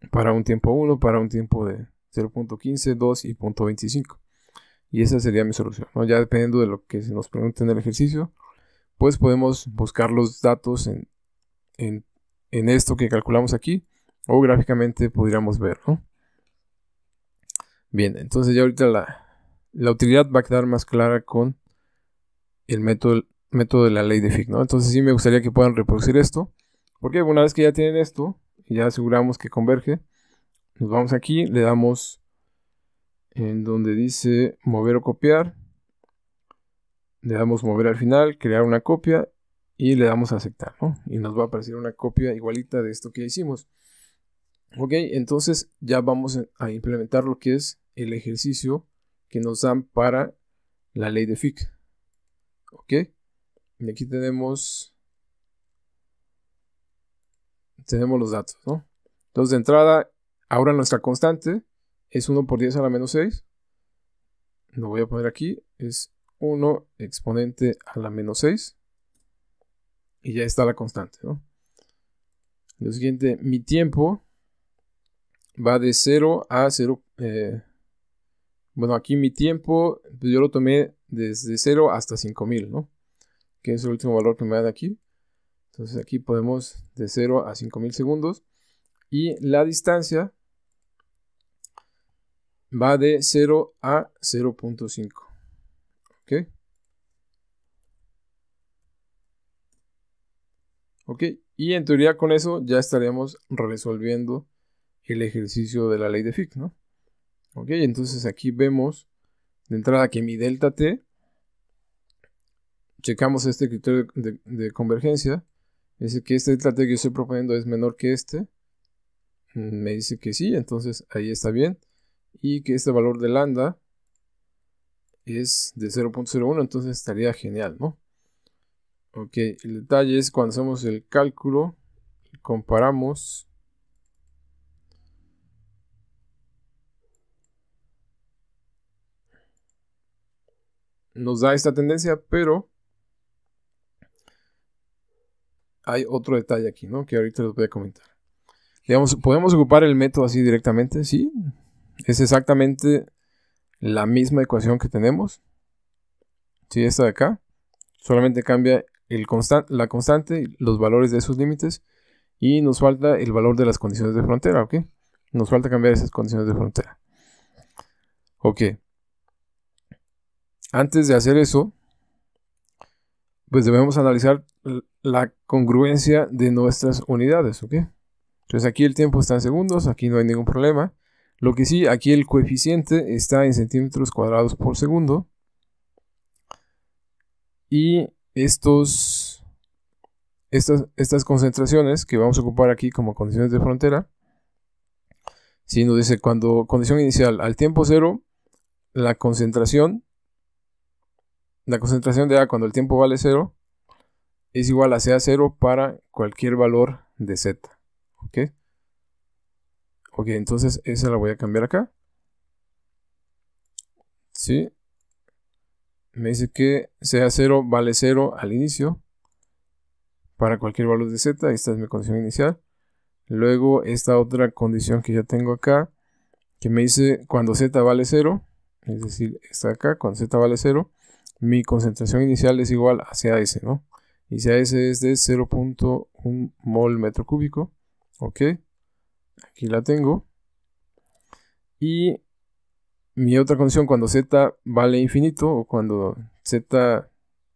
para un tiempo 1, para un tiempo de 0.15, 2 y 0.25. Y esa sería mi solución, ¿no? Ya dependiendo de lo que se nos pregunte en el ejercicio, pues podemos buscar los datos en esto que calculamos aquí, o gráficamente podríamos ver, ¿no? Bien, entonces ya ahorita la utilidad va a quedar más clara con el método de la ley de Fick, ¿no? Entonces sí me gustaría que puedan reproducir esto, porque una vez que ya tienen esto, y ya aseguramos que converge, nos vamos aquí, le damos en donde dice mover o copiar, le damos mover al final, crear una copia, y le damos a aceptar, ¿no? Y nos va a aparecer una copia igualita de esto que ya hicimos. Ok, entonces ya vamos a implementar lo que es el ejercicio que nos dan para la ley de Fick. Ok, y aquí tenemos los datos, ¿no? Entonces de entrada, ahora nuestra constante es 1 por 10 a la menos 6. Lo voy a poner aquí, es 1 exponente a la menos 6. Y ya está la constante, ¿no? Lo siguiente, mi tiempo va de 0 a 0. Bueno, aquí mi tiempo, pues yo lo tomé desde 0 hasta 5000, ¿no? Que es el último valor que me da de aquí. Entonces aquí podemos de 0 a 5000 segundos. Y la distancia va de 0 a 0.5. ¿Ok? Ok, y en teoría con eso ya estaríamos resolviendo el ejercicio de la ley de Fick, ¿no? Ok, entonces aquí vemos de entrada que mi delta t, checamos este criterio de convergencia, dice que este delta t que yo estoy proponiendo es menor que este, me dice que sí, entonces ahí está bien, y que este valor de lambda es de 0.01, entonces estaría genial, ¿no? Ok, el detalle es cuando hacemos el cálculo, comparamos, nos da esta tendencia, pero hay otro detalle aquí, ¿no? Que ahorita les voy a comentar. Digamos, podemos ocupar el método así directamente, sí. Es exactamente la misma ecuación que tenemos. Sí, esta de acá. Solamente cambia la constante, los valores de esos límites. Y nos falta el valor de las condiciones de frontera, ¿ok? Nos falta cambiar esas condiciones de frontera. Ok. Antes de hacer eso, pues debemos analizar la congruencia de nuestras unidades, ¿ok? Entonces aquí el tiempo está en segundos, aquí no hay ningún problema. Lo que sí, aquí el coeficiente está en centímetros cuadrados por segundo. Y estas concentraciones que vamos a ocupar aquí como condiciones de frontera, si nos dice cuando condición inicial al tiempo cero, la concentración de A cuando el tiempo vale 0 es igual a CA0 para cualquier valor de Z. ¿Ok? Ok, entonces esa la voy a cambiar acá. ¿Sí? Me dice que CA0 vale 0 al inicio para cualquier valor de Z. Esta es mi condición inicial. Luego esta otra condición que ya tengo acá, que me dice cuando Z vale 0, es decir, esta acá, cuando Z vale 0, mi concentración inicial es igual a CAS, ¿no? Y CAS es de 0.1 mol metro cúbico. Ok, aquí la tengo. Y mi otra condición cuando Z vale infinito, o cuando Z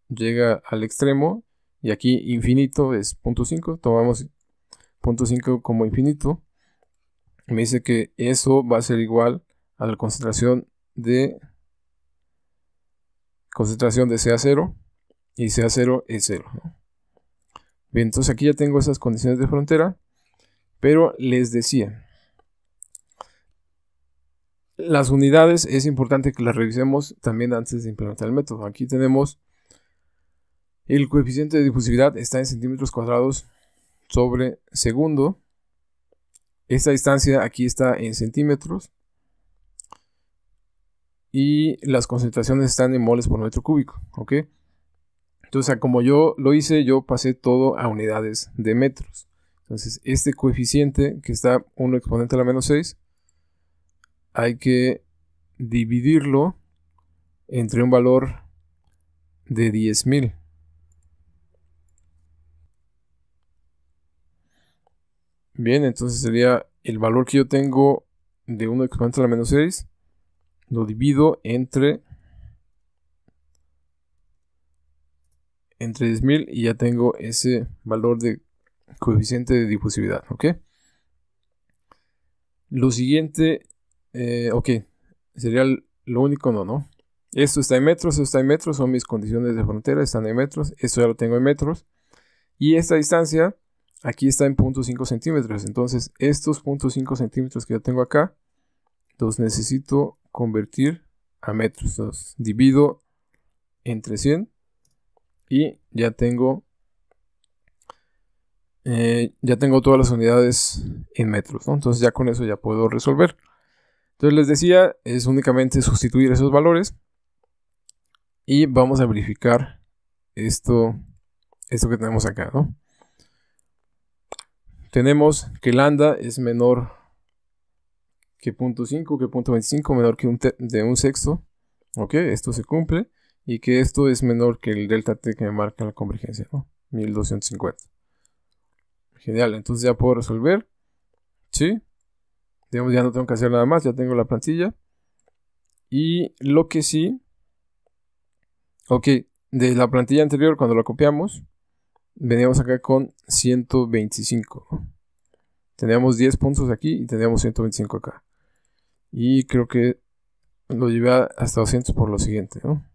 llega al extremo, y aquí infinito es 0.5, tomamos 0.5 como infinito, me dice que eso va a ser igual a la concentración de CA0, y CA0 es 0, ¿no? Bien, entonces aquí ya tengo esas condiciones de frontera, pero les decía, las unidades es importante que las revisemos también antes de implementar el método. Aquí tenemos el coeficiente de difusividad, está en centímetros cuadrados sobre segundo. Esta distancia aquí está en centímetros. Y las concentraciones están en moles por metro cúbico, ¿ok? Entonces, como yo lo hice, yo pasé todo a unidades de metros. Entonces, este coeficiente que está 1 exponente a la menos 6, hay que dividirlo entre un valor de 10.000. Bien, entonces sería el valor que yo tengo de 1 exponente a la menos 6, lo divido entre 10.000 y ya tengo ese valor de coeficiente de difusividad, ¿ok? Lo siguiente, ok, sería lo único, no. Esto está en metros, esto está en metros, son mis condiciones de frontera, están en metros, esto ya lo tengo en metros. Y esta distancia, aquí está en 0.5 centímetros, entonces estos 0.5 centímetros que yo tengo acá, los necesito convertir a metros. Entonces divido entre 100 y ya tengo todas las unidades en metros, ¿no? Entonces ya con eso ya puedo resolver. Entonces les decía, es únicamente sustituir esos valores y vamos a verificar esto que tenemos acá, ¿no? Tenemos que lambda es menor que 0.5, que 0.25, menor que de un sexto, ¿ok? Esto se cumple, y que esto es menor que el delta t que me marca la convergencia, ¿no? 1250. Genial, entonces ya puedo resolver, ¿sí? Digamos, ya no tengo que hacer nada más, ya tengo la plantilla. Y lo que sí, ok, de la plantilla anterior, cuando la copiamos, veníamos acá con 125, ¿no? Teníamos 10 puntos aquí y teníamos 125 acá. Y creo que lo llevé hasta 200 por lo siguiente, ¿no?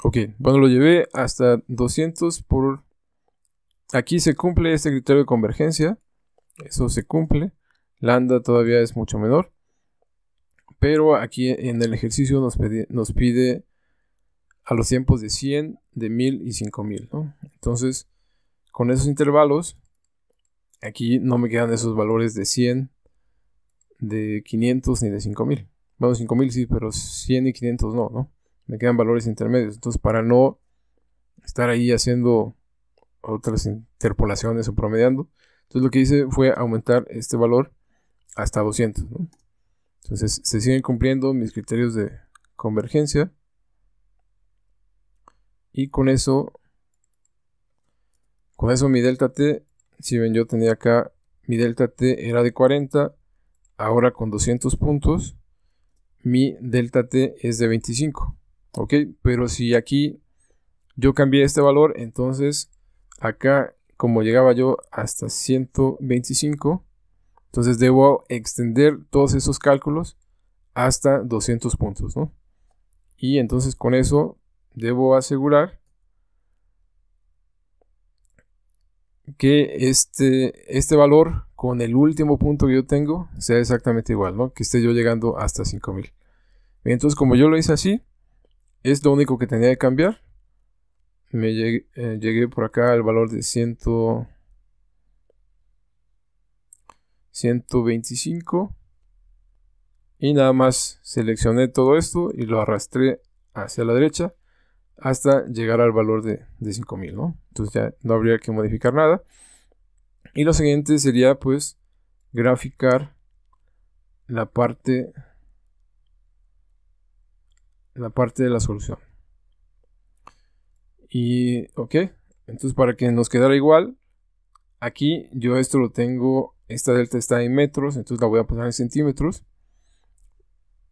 Ok, bueno, lo llevé hasta 200 por... Aquí se cumple este criterio de convergencia. Eso se cumple. Lambda todavía es mucho menor. Pero aquí en el ejercicio nos pide a los tiempos de 100, de 1000 y 5000, ¿no? Entonces, con esos intervalos, aquí no me quedan esos valores de 100, de 500 ni de 5000. Bueno, 5000 sí, pero 100 y 500 no, ¿no? Me quedan valores intermedios. Entonces, para no estar ahí haciendo otras interpolaciones o promediando, entonces lo que hice fue aumentar este valor hasta 200, ¿no? Entonces, se siguen cumpliendo mis criterios de convergencia. Y con eso mi delta t, si ven, yo tenía acá, mi delta t era de 40, ahora con 200 puntos, mi delta t es de 25, ¿ok? Pero si aquí yo cambié este valor, entonces acá, como llegaba yo hasta 125, entonces debo extender todos esos cálculos hasta 200 puntos, ¿no? Y entonces con eso debo asegurar que este valor con el último punto que yo tengo sea exactamente igual, ¿no? Que esté yo llegando hasta 5000. Entonces, como yo lo hice así, es lo único que tenía que cambiar. Llegué por acá al valor de 125 y nada más seleccioné todo esto y lo arrastré hacia la derecha hasta llegar al valor de 5000, ¿no? Entonces ya no habría que modificar nada. Y lo siguiente sería pues graficar la parte de la solución. Y ok, entonces para que nos quedara igual, aquí yo esto lo tengo, esta delta está en metros, entonces la voy a pasar en centímetros.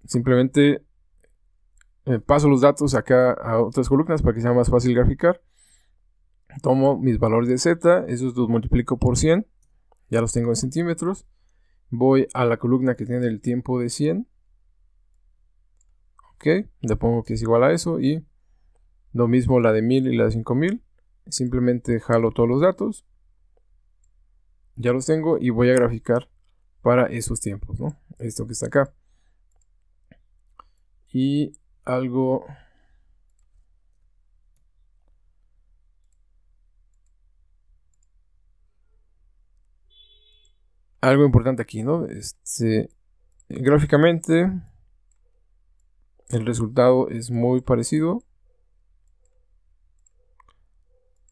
Simplemente paso los datos acá a otras columnas para que sea más fácil graficar. Tomo mis valores de z, esos los multiplico por 100, ya los tengo en centímetros. Voy a la columna que tiene el tiempo de 100. Ok, le pongo que es igual a eso y lo mismo la de 1000 y la de 5000. Simplemente jalo todos los datos. Ya los tengo y voy a graficar para esos tiempos, ¿no? Esto que está acá. Y algo importante aquí, ¿no? Gráficamente el resultado es muy parecido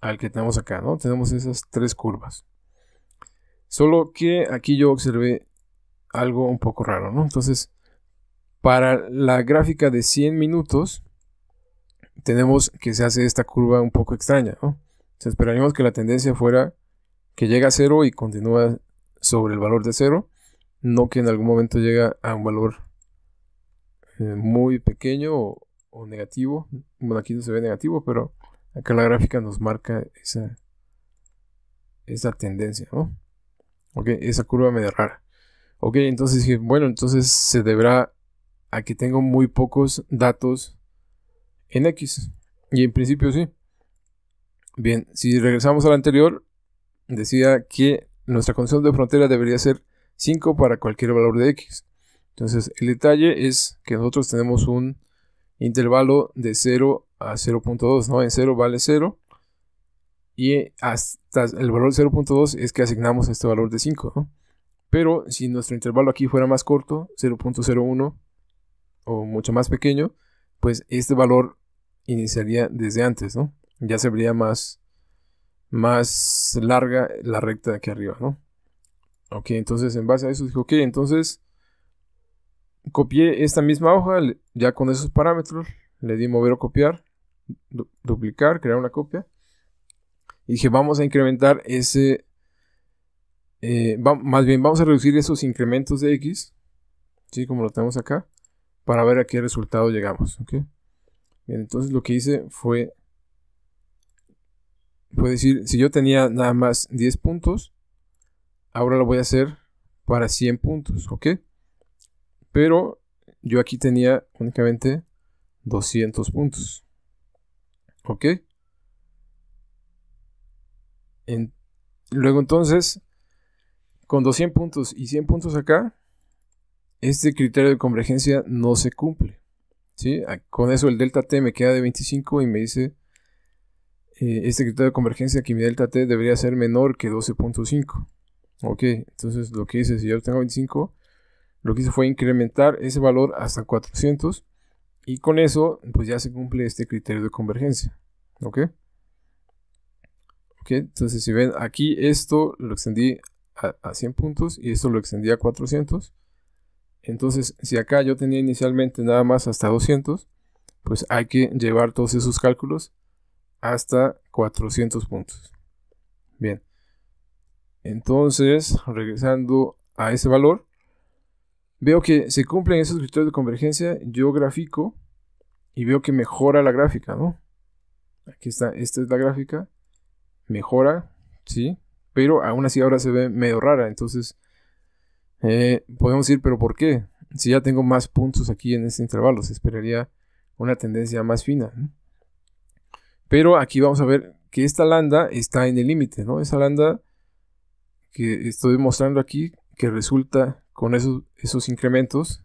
al que tenemos acá, ¿no? Tenemos esas tres curvas. Solo que aquí yo observé algo un poco raro, ¿no? Entonces, para la gráfica de 100 minutos, tenemos que se hace esta curva un poco extraña, ¿no? Entonces, esperaríamos que la tendencia fuera que llega a 0 y continúa sobre el valor de 0, no que en algún momento llega a un valor muy pequeño o negativo. Bueno, aquí no se ve negativo, pero acá la gráfica nos marca esa tendencia, ¿no? Ok, esa curva medio rara. Ok, entonces dije, bueno, entonces se deberá a que tengo muy pocos datos en X. Y en principio sí. Bien, si regresamos al anterior, decía que nuestra condición de frontera debería ser 5 para cualquier valor de X. Entonces, el detalle es que nosotros tenemos un intervalo de 0 a 0.2, ¿no? En 0 vale 0. Y hasta el valor de 0.2 es que asignamos este valor de 5, ¿no? Pero si nuestro intervalo aquí fuera más corto, 0.01 o mucho más pequeño, pues este valor iniciaría desde antes, ¿no? Ya se vería más larga la recta de aquí arriba, ¿no? Ok, entonces en base a eso dije, ok, entonces copié esta misma hoja, ya con esos parámetros, le di mover o copiar, duplicar, crear una copia. Y dije, vamos a incrementar más bien vamos a reducir esos incrementos de X, ¿sí? Como lo tenemos acá, para ver a qué resultado llegamos, ¿ok? Bien, entonces lo que hice fue decir, si yo tenía nada más 10 puntos, ahora lo voy a hacer para 100 puntos, ¿ok? Pero yo aquí tenía únicamente 200 puntos, ¿ok? Luego entonces, con 200 puntos y 100 puntos acá, este criterio de convergencia no se cumple, ¿sí? Con eso el delta t me queda de 25 y me dice este criterio de convergencia que mi delta t debería ser menor que 12.5. Ok, entonces lo que hice, si yo tengo 25, lo que hice fue incrementar ese valor hasta 400 y con eso pues ya se cumple este criterio de convergencia. Ok, entonces si ven aquí esto lo extendí a 100 puntos y esto lo extendí a 400. Entonces si acá yo tenía inicialmente nada más hasta 200, pues hay que llevar todos esos cálculos hasta 400 puntos. Bien, entonces regresando a ese valor, veo que se cumplen esos criterios de convergencia. Yo grafico y veo que mejora la gráfica, ¿no? Aquí está, esta es la gráfica, mejora, ¿sí? Pero aún así ahora se ve medio rara. Entonces podemos decir, ¿pero por qué? Si ya tengo más puntos aquí en este intervalo, se esperaría una tendencia más fina, ¿no? Pero aquí vamos a ver que esta lambda está en el límite, ¿no? Esa lambda que estoy mostrando aquí, que resulta con esos incrementos,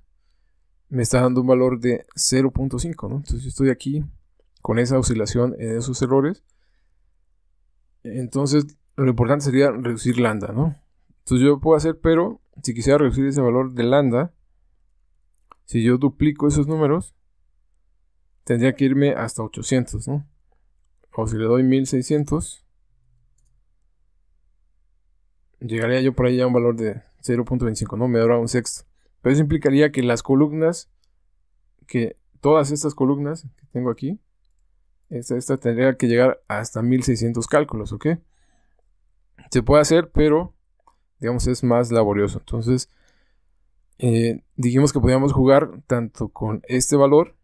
me está dando un valor de 0.5, ¿no? Entonces yo estoy aquí con esa oscilación en esos errores. Entonces lo importante sería reducir lambda, ¿no? Entonces yo lo puedo hacer, pero si quisiera reducir ese valor de lambda, si yo duplico esos números, tendría que irme hasta 800, ¿no? O si le doy 1600, llegaría yo por ahí a un valor de 0.25, ¿no? Me dará un sexto. Pero eso implicaría que las columnas, que todas estas columnas que tengo aquí, esta tendría que llegar hasta 1600 cálculos, ¿ok? Se puede hacer, pero digamos es más laborioso. Entonces dijimos que podíamos jugar tanto con este valor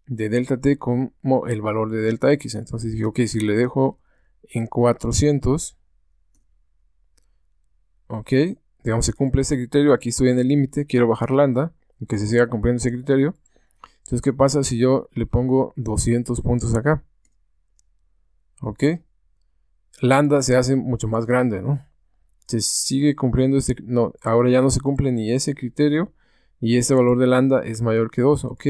de delta t como el valor de delta x. Entonces dije, ok, si le dejo en 400, ok, digamos se cumple ese criterio, aquí estoy en el límite, quiero bajar lambda, que se siga cumpliendo ese criterio. Entonces, ¿qué pasa si yo le pongo 200 puntos acá? Ok, lambda se hace mucho más grande, ¿no? Se sigue cumpliendo no, ahora ya no se cumple ni ese criterio y este valor de lambda es mayor que 2, ok.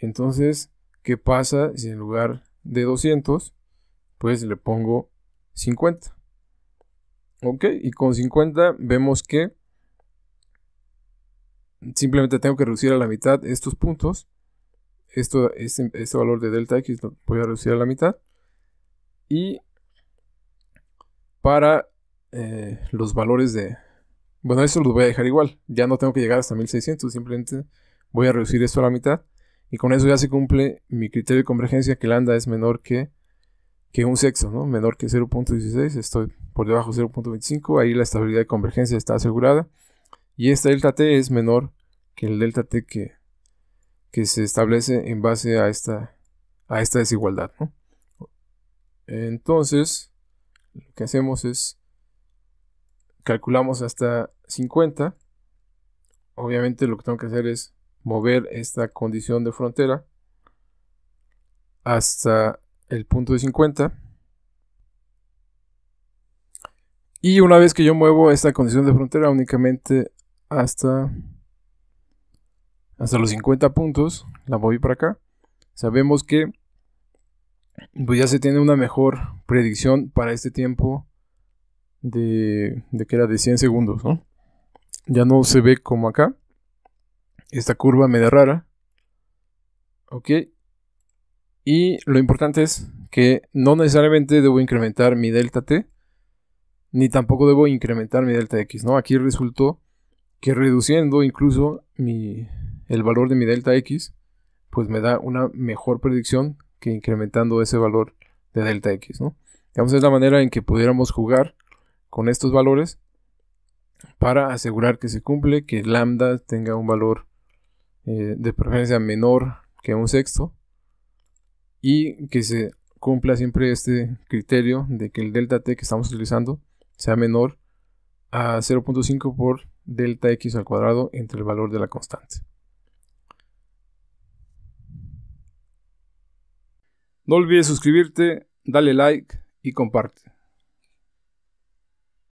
Entonces, ¿qué pasa si en lugar de 200, pues le pongo 50? Ok, y con 50 vemos que simplemente tengo que reducir a la mitad estos puntos. Este valor de delta x lo voy a reducir a la mitad. Y para los valores de... Bueno, eso lo voy a dejar igual. Ya no tengo que llegar hasta 1600. Simplemente voy a reducir esto a la mitad. Y con eso ya se cumple mi criterio de convergencia, que lambda es menor que un sexto, ¿no? Menor que 0.16. Estoy por debajo de 0.25. Ahí la estabilidad de convergencia está asegurada. Y esta delta t es menor que el delta t que se establece en base a esta desigualdad, ¿no? Entonces, lo que hacemos es calculamos hasta 50. Obviamente lo que tengo que hacer es mover esta condición de frontera hasta el punto de 50. Y una vez que yo muevo esta condición de frontera únicamente hasta los 50 puntos, la moví para acá, sabemos que pues ya se tiene una mejor predicción para este tiempo de que era de 100 segundos, ¿no? Ya no se ve como acá esta curva media rara, ok. Y lo importante es que no necesariamente debo incrementar mi delta t, ni tampoco debo incrementar mi delta x, ¿no? Aquí resultó que reduciendo incluso el valor de mi delta x, pues me da una mejor predicción que incrementando ese valor de delta x, ¿no? Digamos, es la manera en que pudiéramos jugar con estos valores para asegurar que se cumple, que lambda tenga un valor de preferencia menor que un sexto, y que se cumpla siempre este criterio de que el delta t que estamos utilizando sea menor a 0.5 por delta x al cuadrado entre el valor de la constante. No olvides suscribirte, dale like y comparte.